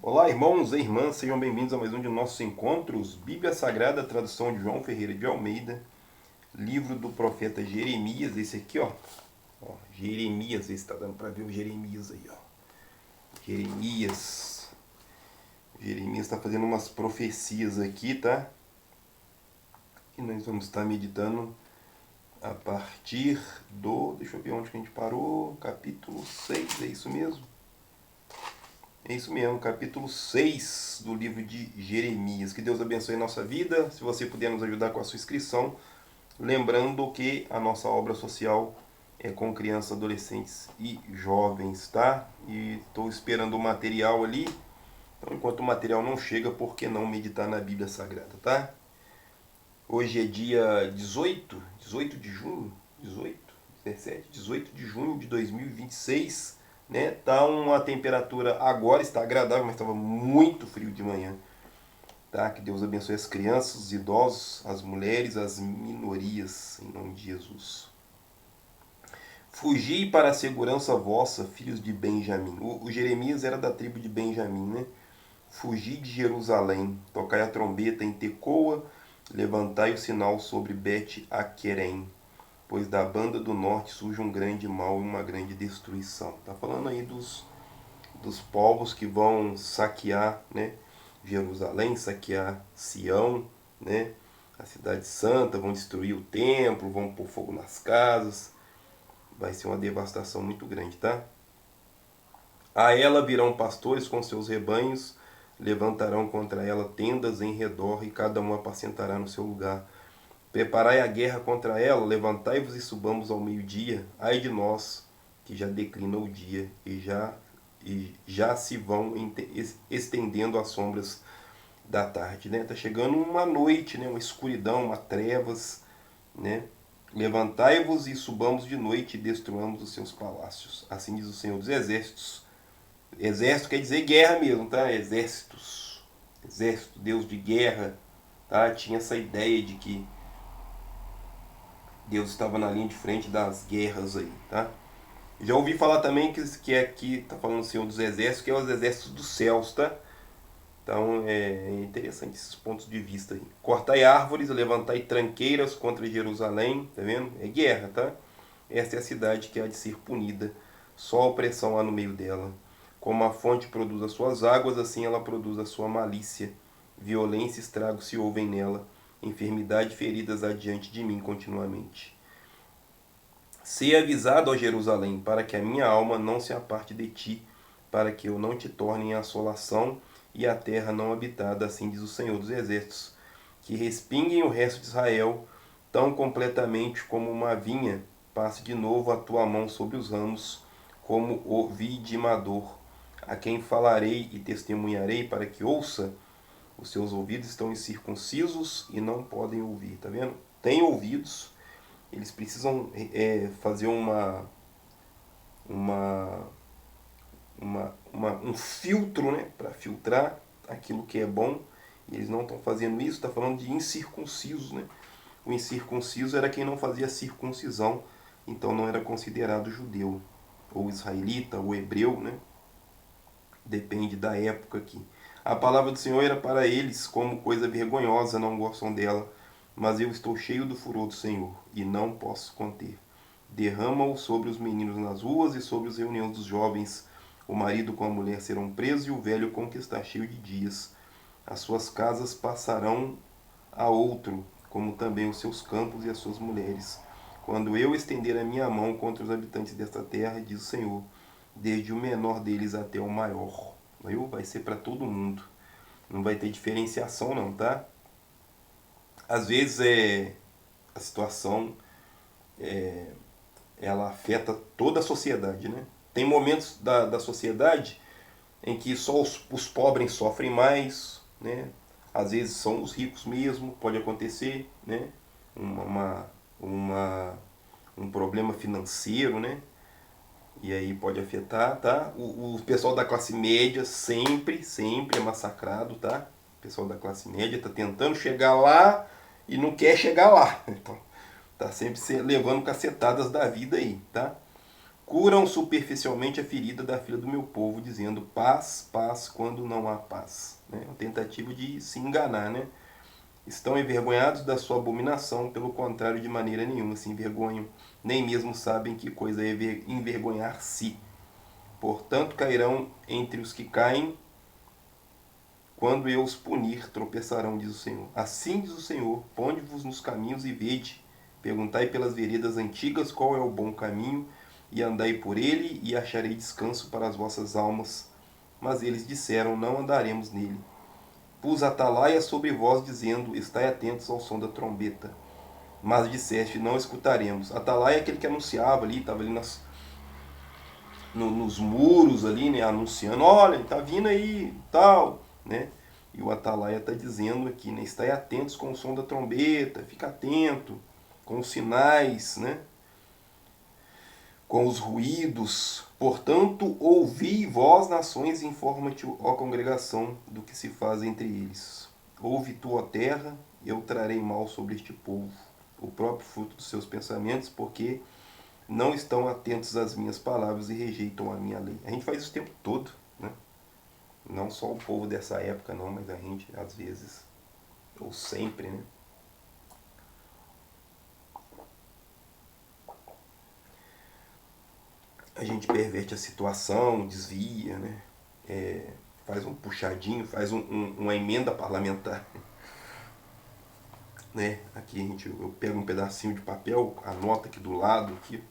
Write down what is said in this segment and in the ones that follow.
Olá, irmãos e irmãs, sejam bem-vindos a mais um de nossos encontros. Bíblia Sagrada, tradução de João Ferreira de Almeida, livro do profeta Jeremias, esse aqui, ó, Jeremias, esse está dando para ver o Jeremias aí, ó. Jeremias está fazendo umas profecias aqui, tá? E nós vamos estar meditando a partir deixa eu ver onde que a gente parou, capítulo 6, é isso mesmo? É isso mesmo, capítulo 6 do livro de Jeremias. Que Deus abençoe a nossa vida. Se você puder nos ajudar com a sua inscrição, lembrando que a nossa obra social é com crianças, adolescentes e jovens, tá? E estou esperando o material ali. Então, enquanto o material não chega, por que não meditar na Bíblia Sagrada, tá? Hoje é dia 18 de junho, 18 de junho de 2026, né? Tá uma temperatura agora, está agradável, mas estava muito frio de manhã, tá? Que Deus abençoe as crianças, os idosos, as mulheres, as minorias, em nome de Jesus. Fugi para a segurança vossa, filhos de Benjamim. O Jeremias era da tribo de Benjamim, né? Fugi de Jerusalém, tocai a trombeta em Tecoa, levantai o sinal sobre Bet-Aquerem, pois da banda do norte surge um grande mal e uma grande destruição. Está falando aí dos povos que vão saquear, né, Jerusalém, saquear Sião, né, a cidade santa, vão destruir o templo, vão pôr fogo nas casas. Vai ser uma devastação muito grande, tá? A ela virão pastores com seus rebanhos, levantarão contra ela tendas em redor, e cada um apacentará no seu lugar. Preparai a guerra contra ela, levantai-vos e subamos ao meio-dia. Ai de nós, que já declina o dia, e já se vão estendendo as sombras da tarde, né? Tá chegando uma noite, né? Uma escuridão, uma trevas, né? Levantai-vos e subamos de noite e destruamos os seus palácios. Assim diz o Senhor dos Exércitos. Exército quer dizer guerra mesmo, tá? Exércitos. Exército, Deus de guerra, tá? Tinha essa ideia de que Deus estava na linha de frente das guerras aí, tá? Já ouvi falar também que aqui tá falando o Senhor dos Exércitos, que é os exércitos dos céus, tá? Então é interessante esses pontos de vista aí. Cortai árvores, levantai tranqueiras contra Jerusalém, tá vendo? É guerra, tá? Esta é a cidade que há de ser punida. Só a opressão há no meio dela. Como a fonte produz as suas águas, assim ela produz a sua malícia. Violência e estrago se ouvem nela. Enfermidade e feridas há diante de mim continuamente. Ser avisado, ó Jerusalém, para que a minha alma não se aparte de ti, para que eu não te torne em assolação e a terra não habitada, assim diz o Senhor dos Exércitos, que respinguem o resto de Israel, tão completamente como uma vinha, passe de novo a tua mão sobre os ramos, como o vidimador, a quem falarei e testemunharei para que ouça. Os seus ouvidos estão incircuncisos e não podem ouvir, tá vendo? Tem ouvidos, eles precisam fazer uma, um filtro, né, para filtrar aquilo que é bom, e eles não estão fazendo isso. Está falando de incircuncisos, né? O incircunciso era quem não fazia circuncisão, então não era considerado judeu, ou israelita, ou hebreu, né? Depende da época aqui. A palavra do Senhor era para eles como coisa vergonhosa, não gostam dela, mas eu estou cheio do furor do Senhor, e não posso conter. Derrama-o sobre os meninos nas ruas e sobre as reuniões dos jovens. O marido com a mulher serão presos e o velho com que está cheio de dias. As suas casas passarão a outro, como também os seus campos e as suas mulheres. Quando eu estender a minha mão contra os habitantes desta terra, diz o Senhor, desde o menor deles até o maior. Vai ser para todo mundo. Não vai ter diferenciação não, tá? Às vezes a situação ela afeta toda a sociedade, né? Tem momentos da sociedade em que só os pobres sofrem mais, né? Às vezes são os ricos mesmo, pode acontecer, né? Uma, uma, um problema financeiro, né? E aí pode afetar, tá? O pessoal da classe média sempre é massacrado, tá? O pessoal da classe média tá tentando chegar lá e não quer chegar lá. Então, tá sempre levando cacetadas da vida aí, tá? Curam superficialmente a ferida da filha do meu povo, dizendo paz, paz, quando não há paz. Né? Uma tentativa de se enganar, né? Estão envergonhados da sua abominação, pelo contrário, de maneira nenhuma se envergonham, nem mesmo sabem que coisa é envergonhar-se. Portanto, cairão entre os que caem, quando eu os punir, tropeçarão, diz o Senhor. Assim diz o Senhor, ponde-vos nos caminhos e vede, perguntai pelas veredas antigas qual é o bom caminho, e andai por ele, e acharei descanso para as vossas almas. Mas eles disseram, não andaremos nele. Pus atalaia sobre vós, dizendo, estai atentos ao som da trombeta. Mas disseste, não escutaremos. Atalaia é aquele que anunciava ali, estava ali nos muros ali, né, anunciando, olha, está vindo aí, tal, né? E o atalaia está dizendo aqui, né, estai atentos com o som da trombeta, fica atento com os sinais, né? Com os ruídos. Portanto, ouvi vós, nações, e informa-te, ó congregação, do que se faz entre eles. Ouve tu, ó terra, eu trarei mal sobre este povo, o próprio fruto dos seus pensamentos, porque não estão atentos às minhas palavras e rejeitam a minha lei. A gente faz isso o tempo todo, né? Não só o povo dessa época, não, mas a gente, às vezes, ou sempre, né? A gente perverte a situação, desvia, né? Faz um puxadinho, faz uma emenda parlamentar. Né? Aqui eu pego um pedacinho de papel, anoto aqui do lado aqui,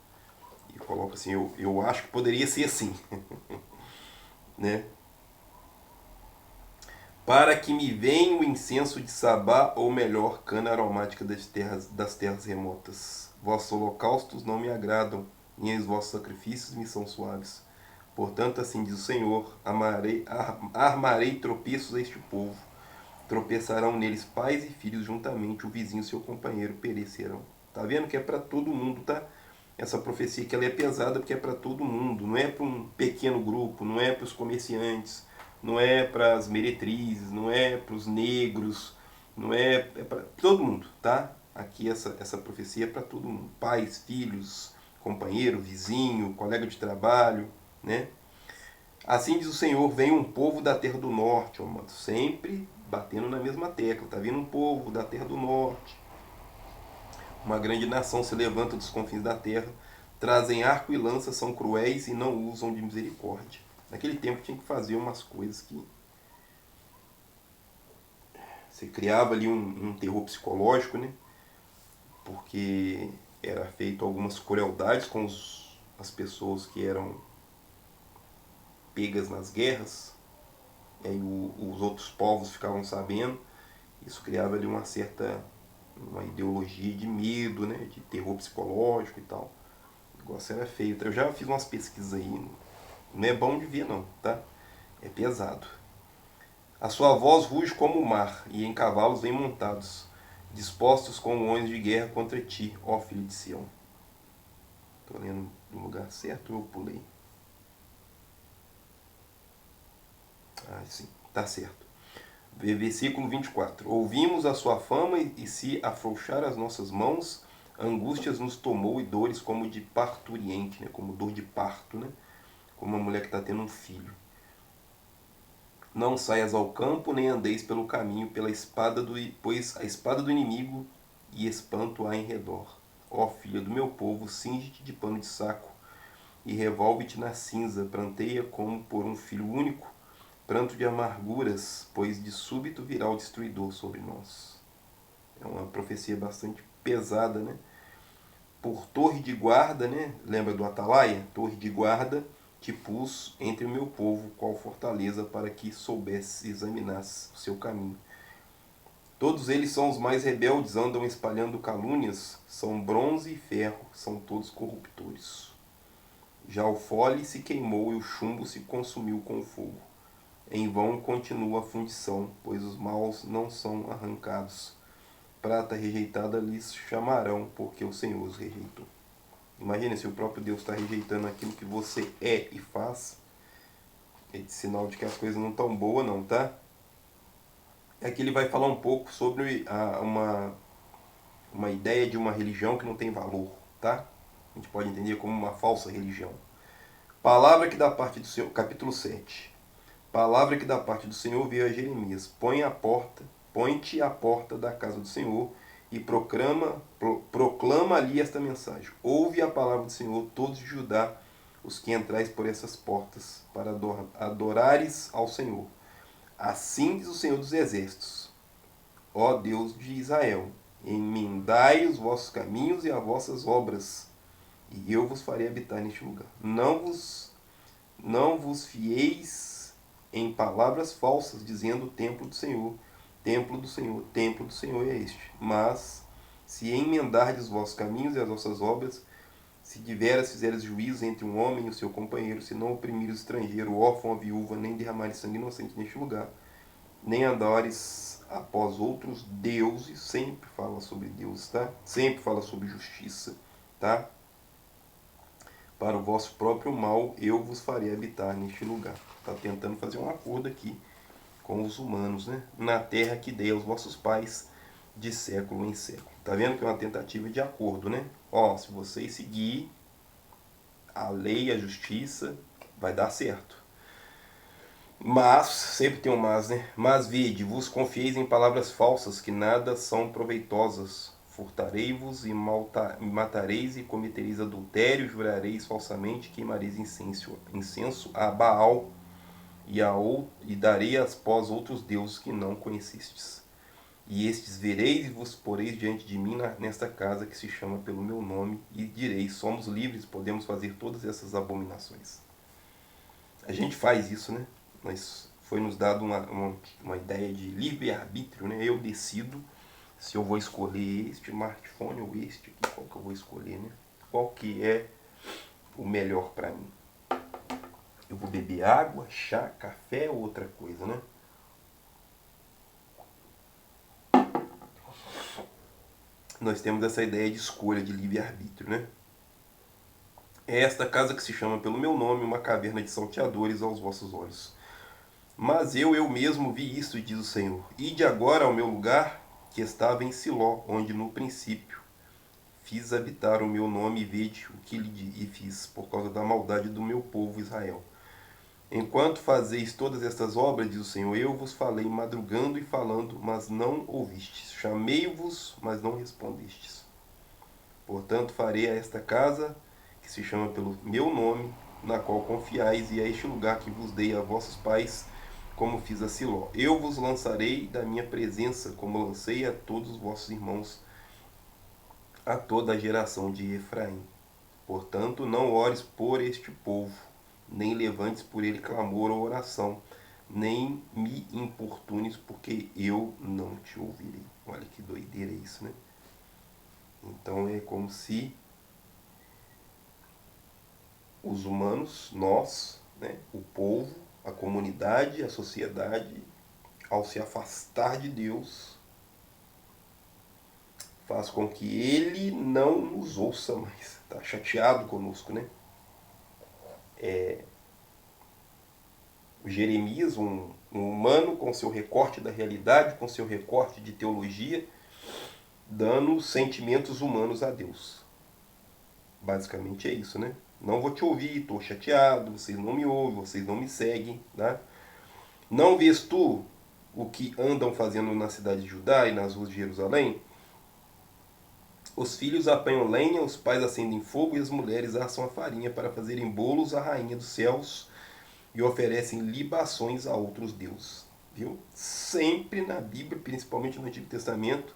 e coloco assim, eu acho que poderia ser assim. Né? Para que me venha o incenso de Sabá, ou melhor, cana aromática das terras remotas. Vossos holocaustos não me agradam, nem os vossos sacrifícios me são suaves. Portanto, assim diz o Senhor, armarei tropeços a este povo. Tropeçarão neles pais e filhos juntamente, o vizinho e seu companheiro perecerão. Tá vendo que é para todo mundo, tá? Essa profecia que ela é pesada porque é para todo mundo, não é para um pequeno grupo, não é para os comerciantes, não é para as meretrizes, não é para os negros, não é para todo mundo, tá? Aqui essa profecia é para todo mundo, pais, filhos, companheiro, vizinho, colega de trabalho, né? Assim diz o Senhor, vem um povo da terra do norte, ó, mano, sempre batendo na mesma tecla, tá vindo um povo da terra do norte. Uma grande nação se levanta dos confins da terra, trazem arco e lança, são cruéis e não usam de misericórdia. Naquele tempo tinha que fazer umas coisas que você criava ali um terror psicológico, né? Porque era feito algumas crueldades com as pessoas que eram pegas nas guerras, e aí os outros povos ficavam sabendo. Isso criava ali uma ideologia de medo, né? De terror psicológico e tal. O negócio era feio. Eu já fiz umas pesquisas aí, não é bom de ver não, tá? É pesado. A sua voz ruge como o mar, e em cavalos vem montados, dispostos como homens de guerra contra ti, ó filho de Sião. Estou lendo no lugar certo ou eu pulei? Ah, sim, tá certo. Versículo 24. Ouvimos a sua fama e se afrouxar as nossas mãos, angústias nos tomou e dores como de parturiente, né? Como dor de parto, né? Como uma mulher que está tendo um filho. Não saias ao campo, nem andeis pelo caminho, pois a espada do inimigo e espanto há em redor. Ó filha do meu povo, cinge-te de pano de saco e revolve-te na cinza, pranteia como por um filho único, pranto de amarguras, pois de súbito virá o destruidor sobre nós. É uma profecia bastante pesada, né? Por torre de guarda, né? Lembra do Atalaia? Torre de guarda te pus entre o meu povo, qual fortaleza, para que soubesse examinar o seu caminho. Todos eles são os mais rebeldes, andam espalhando calúnias, são bronze e ferro, são todos corruptores. Já o fole se queimou e o chumbo se consumiu com o fogo. Em vão continua a fundição, pois os maus não são arrancados. Prata rejeitada lhes chamarão, porque o Senhor os rejeitou. Imagine se o próprio Deus está rejeitando aquilo que você é e faz. É de sinal de que as coisas não estão boas não, tá? Aqui ele vai falar um pouco sobre uma ideia de uma religião que não tem valor, tá? A gente pode entender como uma falsa religião, Palavra que da parte do Senhor, capítulo 7. Palavra que da parte do Senhor veio a Jeremias. Põe-te à porta da casa do Senhor e proclama ali esta mensagem. Ouve a palavra do Senhor, todos de Judá, os que entrais por essas portas, para adorares ao Senhor. Assim diz o Senhor dos Exércitos, ó Deus de Israel, emendai os vossos caminhos e as vossas obras, e eu vos farei habitar neste lugar. Não vos fieis em palavras falsas, dizendo templo do Senhor, templo do Senhor, templo do Senhor é este. Mas, se emendardes os vossos caminhos e as vossas obras, se deveras fizeres juízo entre um homem e o seu companheiro, se não oprimires o estrangeiro, o órfão, a viúva, nem derramares sangue inocente neste lugar, nem andares após outros deuses, sempre fala sobre Deus, tá? Sempre fala sobre justiça, tá? Para o vosso próprio mal, eu vos farei habitar neste lugar. Está tentando fazer um acordo aqui com os humanos, né? Na terra que dei aos vossos pais de século em século. Tá vendo que é uma tentativa de acordo, né? Ó, se vocês seguir a lei, a justiça, vai dar certo. Mas, sempre tem um mas, né? Mas vede, vos confieis em palavras falsas que nada são proveitosas. Furtarei-vos e matareis e cometereis adultério, jurareis falsamente, queimareis incenso a Baal e darei após outros deuses que não conhecestes. E estes vereis e vos poreis diante de mim nesta casa que se chama pelo meu nome, e direis, somos livres, podemos fazer todas essas abominações. A gente faz isso, né? Mas foi nos dado uma ideia de livre-arbítrio, né? Eu decido se eu vou escolher este smartphone ou este aqui, qual que eu vou escolher, né? Qual que é o melhor para mim. Eu vou beber água, chá, café ou outra coisa, né? Nós temos essa ideia de escolha, de livre-arbítrio, né? É esta casa que se chama pelo meu nome, uma caverna de salteadores aos vossos olhos. Mas eu mesmo vi isso, diz o Senhor. Ide agora ao meu lugar, que estava em Siló, onde no princípio fiz habitar o meu nome, e vede o que lhe fiz, por causa da maldade do meu povo Israel. Enquanto fazeis todas estas obras, diz o Senhor, eu vos falei madrugando e falando, mas não ouvistes. Chamei-vos, mas não respondestes. Portanto, farei a esta casa, que se chama pelo meu nome, na qual confiais, e a este lugar que vos dei a vossos pais, como fiz a Siló. Eu vos lançarei da minha presença, como lancei a todos os vossos irmãos, a toda a geração de Efraim. Portanto, não ores por este povo, nem levantes por ele clamor ou oração, nem me importunes, porque eu não te ouvirei. Olha que doideira isso, né? Então é como se os humanos, nós, né, o povo, a comunidade, a sociedade, ao se afastar de Deus, faz com que ele não nos ouça mais. Está chateado conosco, né? O Jeremias, um humano com seu recorte da realidade, com seu recorte de teologia, dando sentimentos humanos a Deus. Basicamente é isso, né? Não vou te ouvir, estou chateado, vocês não me ouvem, vocês não me seguem, né? Não vês tu o que andam fazendo na cidade de Judá e nas ruas de Jerusalém? Os filhos apanham lenha, os pais acendem fogo e as mulheres assam a farinha para fazerem bolos à rainha dos céus e oferecem libações a outros deuses. Viu? Sempre na Bíblia, principalmente no Antigo Testamento,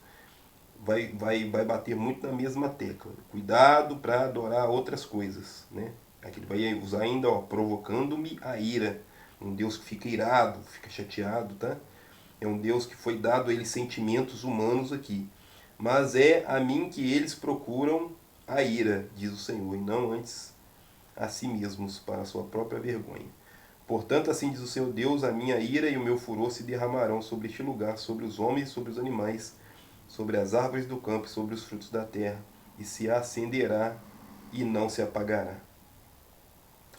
vai bater muito na mesma tecla. Cuidado para adorar outras coisas. Né? Aqui ele vai usar ainda, ó, provocando-me a ira. Um Deus que fica irado, fica chateado, tá? É um Deus que foi dado a ele sentimentos humanos aqui. Mas é a mim que eles procuram a ira, diz o Senhor, e não antes a si mesmos, para a sua própria vergonha. Portanto, assim diz o Senhor Deus, a minha ira e o meu furor se derramarão sobre este lugar, sobre os homens e sobre os animais, sobre as árvores do campo e sobre os frutos da terra, e se acenderá e não se apagará.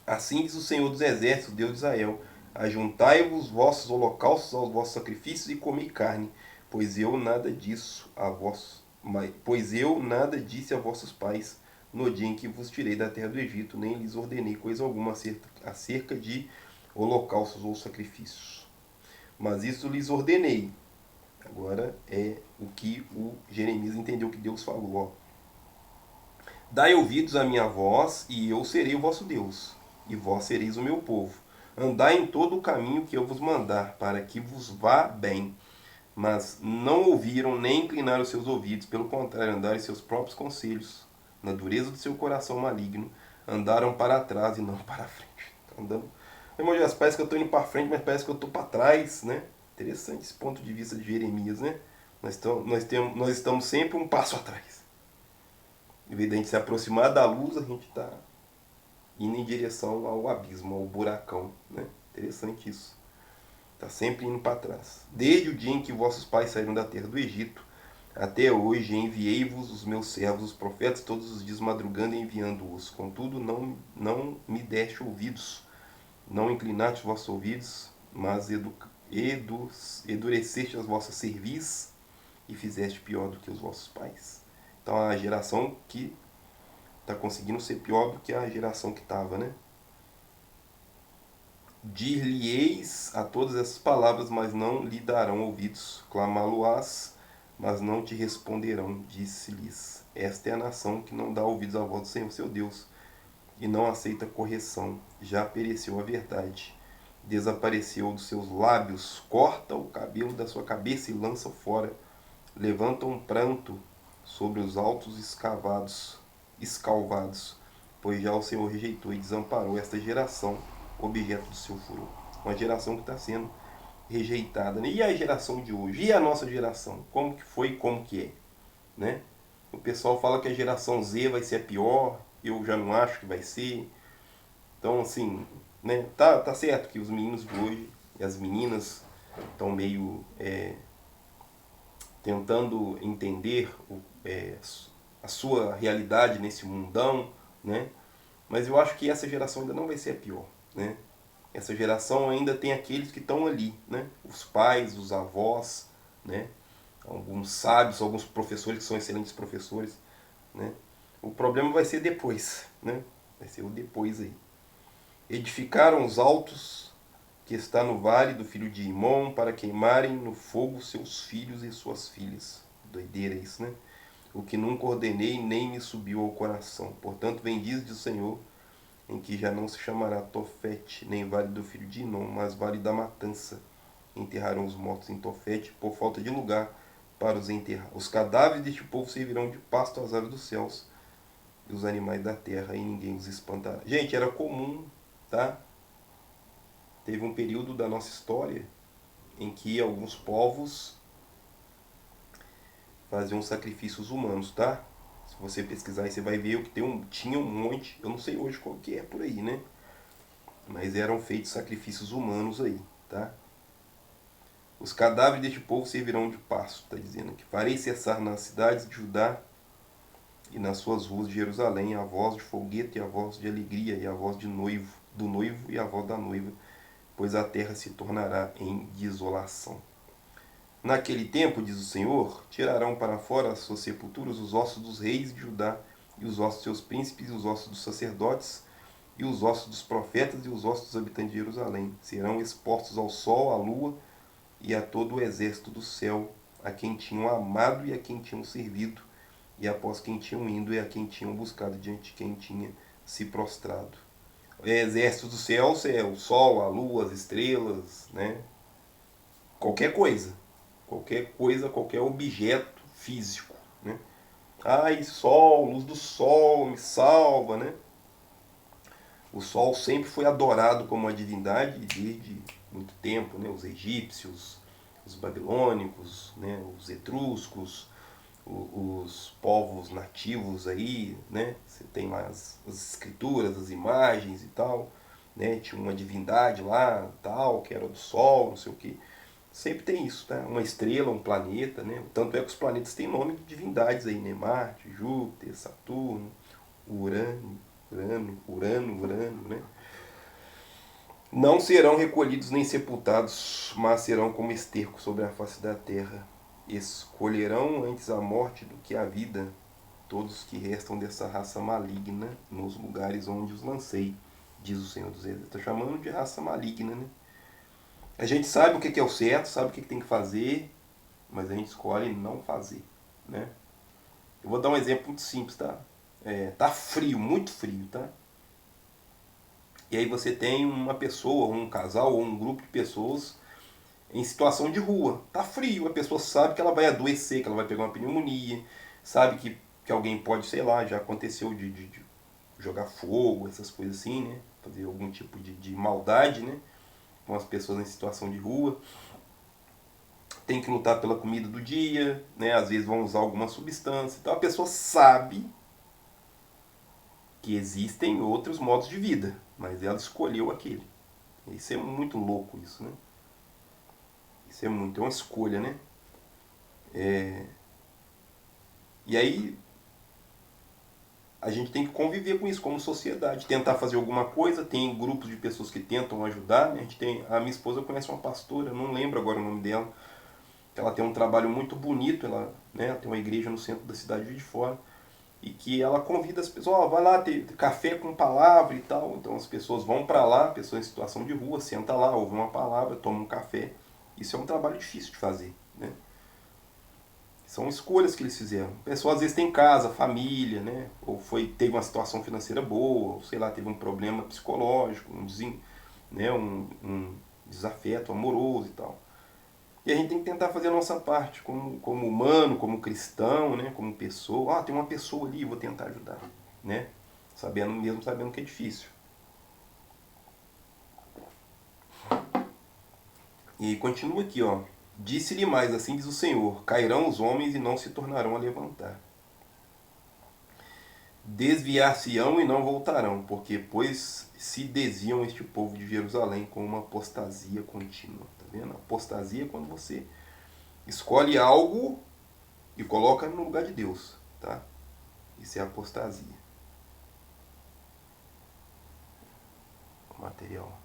Assim diz o Senhor dos Exércitos, Deus de Israel, ajuntai-vos vossos holocaustos aos vossos sacrifícios e comei carne, pois eu nada disse a vossos pais, no dia em que vos tirei da terra do Egito, nem lhes ordenei coisa alguma acerca de holocaustos ou sacrifícios. Mas isso lhes ordenei. Agora é o que o Jeremias entendeu que Deus falou. Ó. Dai ouvidos à minha voz, e eu serei o vosso Deus, e vós sereis o meu povo. Andai em todo o caminho que eu vos mandar, para que vos vá bem. Mas não ouviram nem inclinaram seus ouvidos, pelo contrário, andaram em seus próprios conselhos, na dureza do seu coração maligno, andaram para trás e não para frente. Estão andando. Irmão, parece que eu estou indo para frente, mas parece que eu estou para trás, né? Interessante esse ponto de vista de Jeremias, né? Nós estamos sempre um passo atrás. Em vez de a gente se aproximar da luz, a gente está indo em direção ao abismo, ao buracão, né? Interessante isso. Está sempre indo para trás. Desde o dia em que vossos pais saíram da terra do Egito, até hoje enviei-vos os meus servos, os profetas, todos os dias madrugando e enviando-os. Contudo, não me deste ouvidos, não inclinaste os vossos ouvidos, mas endureceste as vossas cerviz e fizeste pior do que os vossos pais. Então a geração que está conseguindo ser pior do que a geração que estava, né? Dir-lhe-eis a todas essas palavras, mas não lhe darão ouvidos. Clamá-lo-ás, mas não te responderão. Disse-lhes: Esta é a nação que não dá ouvidos à voz do Senhor seu Deus, e não aceita correção. Já pereceu a verdade, desapareceu dos seus lábios. Corta o cabelo da sua cabeça e lança fora. Levanta um pranto sobre os altos escalvados, pois já o Senhor rejeitou e desamparou esta geração, objeto do seu furor. Uma geração que está sendo rejeitada. Né? E a geração de hoje? E a nossa geração? Como que foi e como que é? Né? O pessoal fala que a geração Z vai ser a pior, eu já não acho que vai ser. Então, assim, né? Tá certo que os meninos de hoje e as meninas estão meio tentando entender a sua realidade nesse mundão, né? Mas eu acho que essa geração ainda não vai ser a pior, né? Essa geração ainda tem aqueles que estão ali, né? Os pais, os avós, né? Alguns sábios, alguns professores que são excelentes professores, né? O problema vai ser depois, né? Vai ser o depois aí. Edificaram os altos que está no vale do filho de Imom para queimarem no fogo seus filhos e suas filhas. Doideira isso, né? O que nunca ordenei nem me subiu ao coração. Portanto, bendize o Senhor, em que já não se chamará Tofete, nem vale do filho de Inom, mas vale da matança. Enterraram os mortos em Tofete, por falta de lugar para os enterrar. Os cadáveres deste povo servirão de pasto às aves dos céus e os animais da terra, e ninguém os espantará. Gente, era comum, tá? Teve um período da nossa história em que alguns povos faziam sacrifícios humanos, tá? Se você pesquisar aí, você vai ver que tinha um monte, eu não sei hoje qual que é por aí, né? Mas eram feitos sacrifícios humanos aí, tá? Os cadáveres deste povo servirão de pasto, está dizendo que farei cessar nas cidades de Judá e nas suas ruas de Jerusalém a voz de foguete e a voz de alegria e a voz do noivo e a voz da noiva, pois a terra se tornará em desolação. Naquele tempo, diz o Senhor, tirarão para fora as suas sepulturas os ossos dos reis de Judá, e os ossos dos seus príncipes, e os ossos dos sacerdotes, e os ossos dos profetas, e os ossos dos habitantes de Jerusalém. Serão expostos ao sol, à lua, e a todo o exército do céu, a quem tinham amado e a quem tinham servido, e após quem tinham ido e a quem tinham buscado, diante de quem tinha se prostrado. Exército do céu, o sol, a lua, as estrelas, né? Qualquer coisa, qualquer objeto físico, né? Ai, sol, luz do sol me salva, né? O sol sempre foi adorado como uma divindade desde muito tempo, né? Os egípcios, os babilônicos, né? Os etruscos, os povos nativos aí, né? Você tem lá as escrituras, as imagens e tal, né? Tinha uma divindade lá, tal, que era do sol, não sei o que. Sempre tem isso, tá? Uma estrela, um planeta, né? Tanto é que os planetas têm nome de divindades aí, né? Marte, Júpiter, Saturno, Urano, né? Não serão recolhidos nem sepultados, mas serão como esterco sobre a face da terra. Escolherão antes a morte do que a vida, todos que restam dessa raça maligna nos lugares onde os lancei, diz o Senhor dos Exércitos. Está chamando de raça maligna, né? A gente sabe o que é o certo, sabe o que tem que fazer, mas a gente escolhe não fazer, né? Eu vou dar um exemplo muito simples, tá? Tá frio, muito frio, tá? E aí você tem uma pessoa, um casal ou um grupo de pessoas em situação de rua. Tá frio, a pessoa sabe que ela vai adoecer, que ela vai pegar uma pneumonia, sabe que alguém pode, sei lá, já aconteceu de jogar fogo, essas coisas assim, né? Fazer algum tipo de maldade, né? Com as pessoas em situação de rua. Tem que lutar pela comida do dia, né? Às vezes vão usar alguma substância. Então a pessoa sabe que existem outros modos de vida, mas ela escolheu aquele. Isso é muito louco, isso, né? Isso é uma escolha, né? E aí a gente tem que conviver com isso como sociedade, tentar fazer alguma coisa. Tem grupos de pessoas que tentam ajudar, né? A minha esposa conhece uma pastora, não lembro agora o nome dela. Ela tem um trabalho muito bonito, ela, né, ela tem uma igreja no centro da cidade de Juiz de Fora, e que ela convida as pessoas, vai lá ter café com palavra e tal. Então as pessoas vão para lá, pessoas em situação de rua, senta lá, ouve uma palavra, toma um café. Isso é um trabalho difícil de fazer, né? São escolhas que eles fizeram. A pessoa às vezes tem casa, família, né? Ou teve uma situação financeira boa, ou sei lá, teve um problema psicológico, né? um desafeto amoroso e tal. E a gente tem que tentar fazer a nossa parte, como humano, como cristão, né? Como pessoa. Ah, tem uma pessoa ali, vou tentar ajudar, né? Mesmo sabendo que é difícil. E continua aqui, ó. Disse-lhe mais, assim diz o Senhor: cairão os homens e não se tornarão a levantar. Desviar-se-ão e não voltarão, porque pois se desviam este povo de Jerusalém com uma apostasia contínua. Tá vendo? Apostasia é quando você escolhe algo e coloca no lugar de Deus, tá? Isso é apostasia. O material.